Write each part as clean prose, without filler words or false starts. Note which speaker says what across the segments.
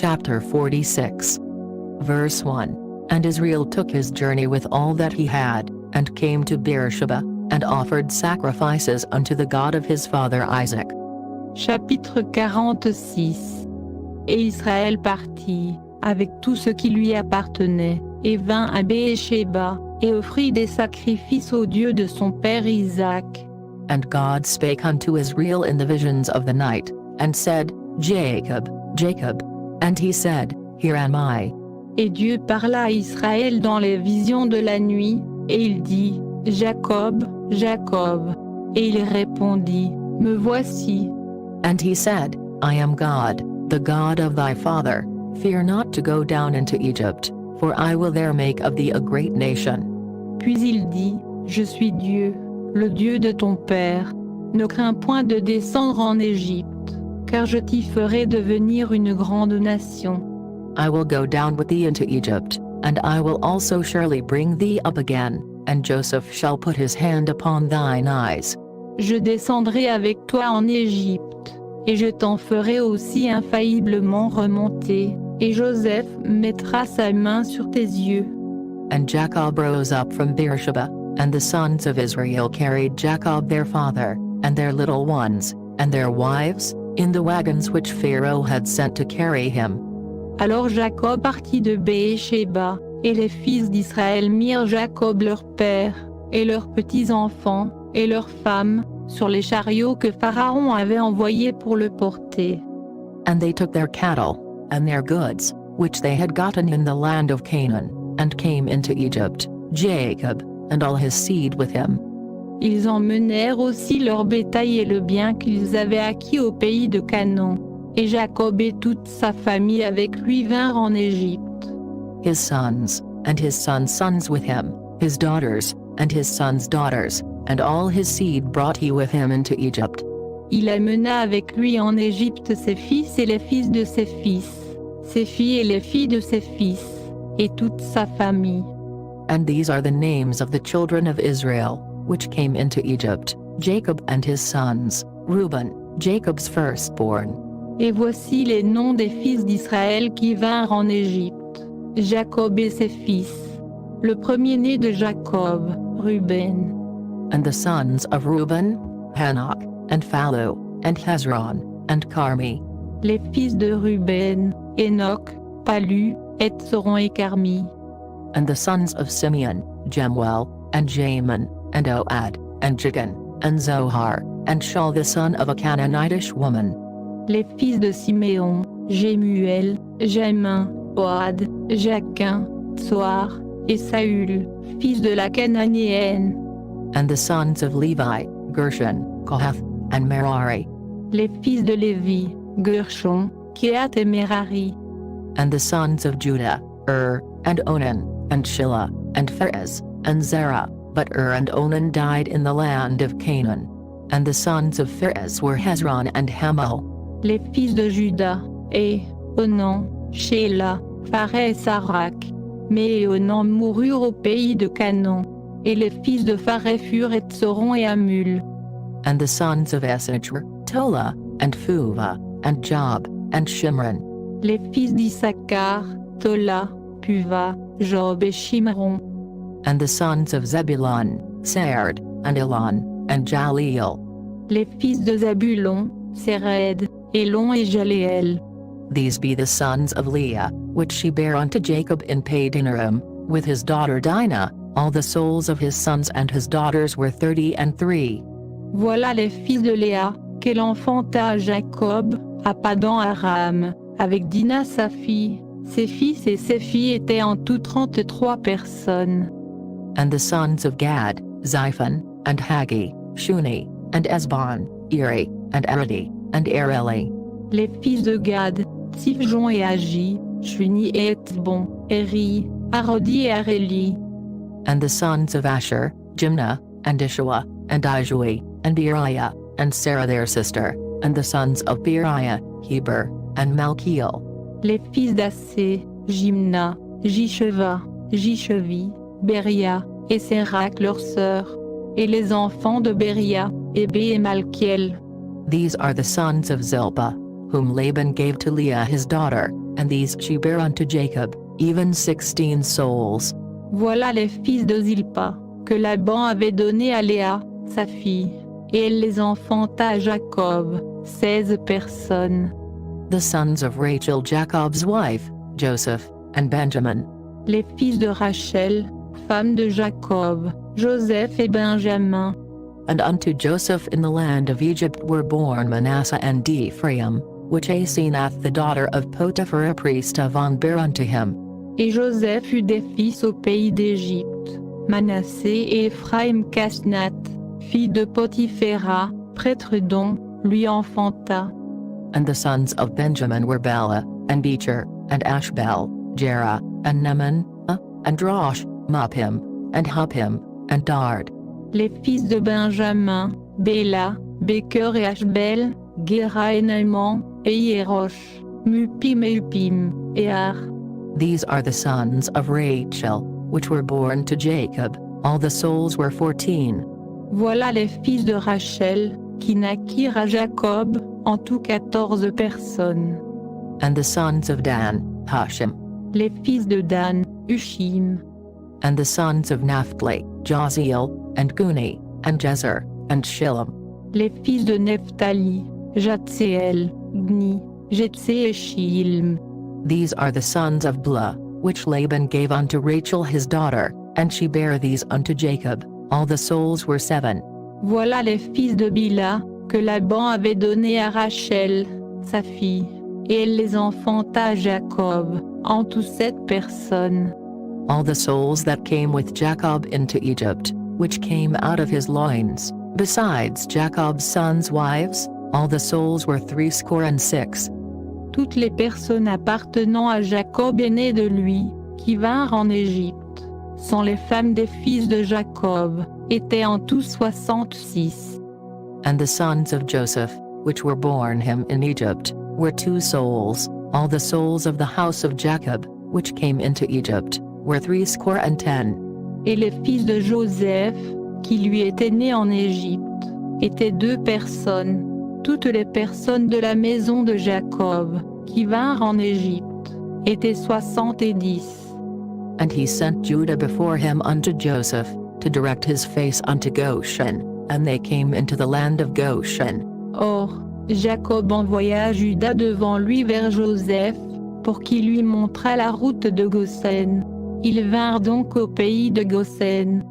Speaker 1: Chapter 46. Verse 1. And Israel took his journey with all that he had, and came to Beersheba, and offered sacrifices unto the God of his father Isaac.
Speaker 2: Chapitre 46. Et Israël partit, avec tout ce qui lui appartenait, et vint à Béésheba, et offrit des sacrifices au Dieu de son père Isaac.
Speaker 1: And God spake unto Israel in the visions of the night, and said, Jacob, Jacob. And he said, Here am I.
Speaker 2: Et Dieu parla à Israël dans les visions de la nuit, et il dit, Jacob, Jacob. Et il répondit, Me voici.
Speaker 1: And he said, I am God, the God of thy father. Fear not to go down into Egypt, for I will there make of thee a great nation.
Speaker 2: Puis il dit, Je suis Dieu, le Dieu de ton père. Ne crains point de descendre en Égypte, car je t'y ferai devenir une grande nation.
Speaker 1: I will go down with thee into Egypt, and I will also surely bring thee up again, and Joseph shall put his hand upon thine eyes.
Speaker 2: Je descendrai avec toi en Égypte, et je t'en ferai aussi infailliblement remonter, et Joseph mettra sa main sur tes yeux.
Speaker 1: And Jacob rose up from Beersheba, and the sons of Israel carried Jacob their father, and their little ones, and their wives, in the wagons which Pharaoh had sent to carry him.
Speaker 2: Alors Jacob partit de Béésheba, et les fils d'Israël mirent Jacob leur père, et leurs petits-enfants, et leurs femmes, sur les chariots que Pharaon avait envoyés pour le porter.
Speaker 1: And they took their cattle, and their goods, which they had gotten in the land of Canaan, and came into Egypt, Jacob, and all his seed with him.
Speaker 2: Ils emmenèrent aussi leur bétail et le bien qu'ils avaient acquis au pays de Canaan. Et Jacob et toute sa famille avec lui vinrent en Égypte.
Speaker 1: His sons, and his sons' sons with him, his daughters, and his sons' daughters, and all his seed brought he with him into Egypt.
Speaker 2: Il amena avec lui en Égypte ses fils et les fils de ses fils, ses filles et les filles de ses fils, et toute sa famille.
Speaker 1: And these are the names of the children of Israel, which came into Egypt, Jacob and his sons, Reuben, Jacob's firstborn.
Speaker 2: Et voici les noms des fils d'Israël qui vinrent en Égypte, Jacob et ses fils. Le premier-né de Jacob, Ruben.
Speaker 1: And the sons of Reuben, Hanok, and Phalu, and Hezron, and Carmi.
Speaker 2: Les fils de Ruben, Enoch, Palu, Hezron et Carmi.
Speaker 1: And the sons of Simeon, Jemuel, and Jamin, and Ohad, and Jigan, and Zohar, and Shaul the son of a Canaanitish woman.
Speaker 2: Les fils de Siméon, Jémuel, Jamin, Ohad, Jachin, Tsoar, et Saül, fils de la Cananéenne.
Speaker 1: And the sons of Levi, Gershon, Kohath, and Merari.
Speaker 2: Les fils de Lévi, Gershon, Kehath et Merari.
Speaker 1: And the sons of Judah, and Onan, and Shelah, and Pharez, and Zerah, but and Onan died in the land of Canaan. And the sons of Pharez were Hezron and Hamul.
Speaker 2: Les fils de Juda, Onan, Shelah, Pharez et Sarak. Mais Onan moururent au pays de Canaan. Et les fils de Pharez furent Hezron et Hamul.
Speaker 1: And the sons of Issachar, Tola, and Phuva, and Job, and Shimron.
Speaker 2: Les fils d'Issachar, Tola, Puva, Job et Shimron.
Speaker 1: And the sons of Zebulun, Serd, and Elon, and Jaleel.
Speaker 2: Les fils de Zabulon, Sered, Elon et Jaléel.
Speaker 1: These be the sons of Leah, which she bare unto Jacob in Padanaram, with his daughter Dinah. All the souls of his sons and his daughters were 33.
Speaker 2: Voilà les fils de Léa, qu'elle enfanta à Jacob, à Padan Aram, avec Dinah sa fille. Ses fils et ses filles étaient en tout 33 personnes.
Speaker 1: And the sons of Gad, Xiphon, and Haggi, Shuni, and Esbon, Eri, and Aradi, and Areli.
Speaker 2: Les fils de Gad, Tzifjon et Agi, Shuni et Etzbon, Eri, Arodi et Areli.
Speaker 1: And the sons of Asher, Jimnah, and Ishua, and Ijui, and Beriah, and Sarah their sister, and the sons of Beriah, Heber, and Malkiel.
Speaker 2: Les fils d'Assé, Jimna, Jisheva, Jishevi, Beria, et Sérac leur sœur, et les enfants de Beria, Ébé et Malkiel.
Speaker 1: These are the sons of Zilpah, whom Laban gave to Leah his daughter, and these she bare unto Jacob, even 16 souls.
Speaker 2: Voilà les fils de Zilpa, que Laban avait donnés à Léa, sa fille, et elle les enfanta à Jacob, 16 personnes.
Speaker 1: The sons of Rachel Jacob's wife, Joseph, and Benjamin.
Speaker 2: Les fils de Rachel, femme de Jacob, Joseph et Benjamin.
Speaker 1: And unto Joseph in the land of Egypt were born Manasseh and Ephraim, which Asenath the daughter of Potiphar a priest of On bare unto him.
Speaker 2: Et Joseph eut des fils au pays d'Égypte, Manassé et Éphraïm qu'Asnath, fille de Potiphéra, prêtre d'On, lui enfanta.
Speaker 1: And the sons of Benjamin were Bela, and Becher, and Ashbel, Jerah, and Neman, and Rosh, Muppim, and Huppim, and Dard.
Speaker 2: Les fils de Benjamin, Béla, Becher et Ashbel, Géra et Naaman, et Hiérosh, Muppim et Huppim, et Ar.
Speaker 1: These are the sons of Rachel, which were born to Jacob, all the souls were 14.
Speaker 2: Voilà les fils de Rachel, qui naquirent à Jacob, en tout 14 personnes.
Speaker 1: And the sons of Dan, Hushim.
Speaker 2: Les fils de Dan, Hushim.
Speaker 1: And the sons of Naphtali, Jahziel, and Guni, and Jezer, and Shillem.
Speaker 2: Les fils de Nephtali, Jatseel, Gni, Jetse et Shilm.
Speaker 1: These are the sons of Blah, which Laban gave unto Rachel his daughter, and she bare these unto Jacob, all the souls were 7.
Speaker 2: Voilà les fils de Bila, que Laban avait donnés à Rachel, sa fille, et elle les enfanta à Jacob, en tout 7 personnes.
Speaker 1: All the souls that came with Jacob into Egypt, which came out of his loins, besides Jacob's sons' wives, all the souls were 66.
Speaker 2: Toutes les personnes appartenant à Jacob aîné de lui, qui vinrent en Égypte, sans les femmes des fils de Jacob, étaient en tout 66.
Speaker 1: And the sons of Joseph, which were born him in Egypt, were 2 souls, all the souls of the house of Jacob, which came into Egypt, were 70.
Speaker 2: Et les fils de Joseph, qui lui étaient nés en Égypte, étaient 2 personnes, toutes les personnes de la maison de Jacob, qui vinrent en Égypte, étaient 70.
Speaker 1: And he sent Judah before him unto Joseph, to direct his face unto Goshen, and they came into the land of Goshen.
Speaker 2: Or, Jacob envoya Juda devant lui vers Joseph, pour qu'il lui montrât la route de Goshen. Ils vinrent donc au pays de Goshen.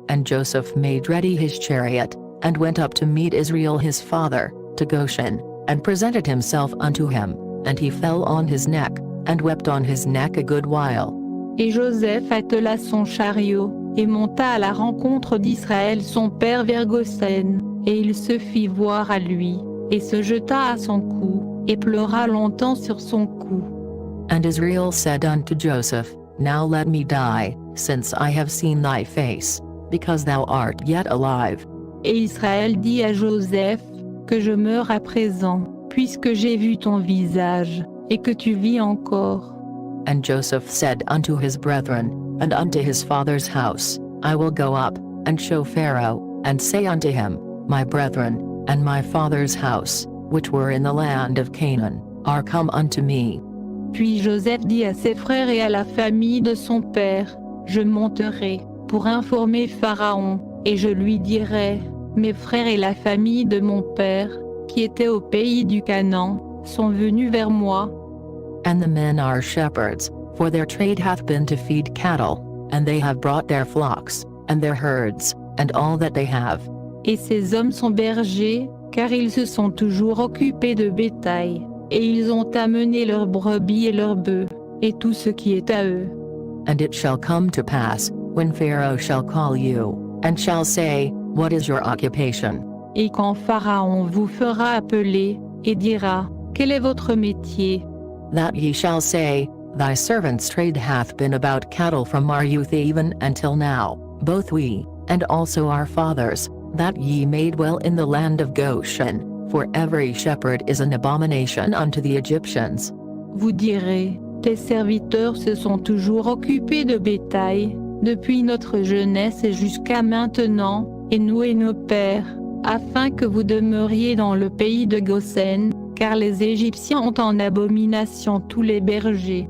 Speaker 1: And Joseph made ready his chariot, and went up to meet Israel his father, to Goshen, and presented himself unto him, and he fell on his neck, and wept on his neck a good while.
Speaker 2: Et Joseph attela son chariot, et monta à la rencontre d'Israël son père vers Goshen, et il se fit voir à lui, et se jeta à son cou, et pleura longtemps sur son cou.
Speaker 1: And Israel said unto Joseph, Now let me die, since I have seen thy face, because thou art yet alive.
Speaker 2: Et Israël dit à Joseph, que je meure à présent, puisque j'ai vu ton visage, et que tu vis encore.
Speaker 1: And Joseph said unto his brethren, and unto his father's house, I will go up, and show Pharaoh, and say unto him, My brethren, and my father's house, which were in the land of Canaan, are come unto me.
Speaker 2: Puis Joseph dit à ses frères et à la famille de son père, Je monterai, pour informer Pharaon, et je lui dirai, Mes frères et la famille de mon père, qui étaient au pays du Canaan, sont venus vers moi.
Speaker 1: And the men are shepherds, for their trade hath been to feed cattle, and they have brought their flocks, and their herds, and all that they have.
Speaker 2: Et ces hommes sont bergers, car ils se sont toujours occupés de bétail, et ils ont amené leurs brebis et leurs bœufs, et tout ce qui est à eux.
Speaker 1: And it shall come to pass, when Pharaoh shall call you, and shall say, What is your occupation?
Speaker 2: Et quand Pharaon vous fera appeler, et dira, Quel est votre métier?
Speaker 1: That ye shall say, Thy servant's trade hath been about cattle from our youth even until now, both we, and also our fathers, that ye may dwell in the land of Goshen, for every shepherd is an abomination unto the Egyptians.
Speaker 2: Vous direz, tes serviteurs se sont toujours occupés de bétail, depuis notre jeunesse et jusqu'à maintenant, et nous et nos pères, afin que vous demeuriez dans le pays de Goshen, car les Égyptiens ont en abomination tous les bergers.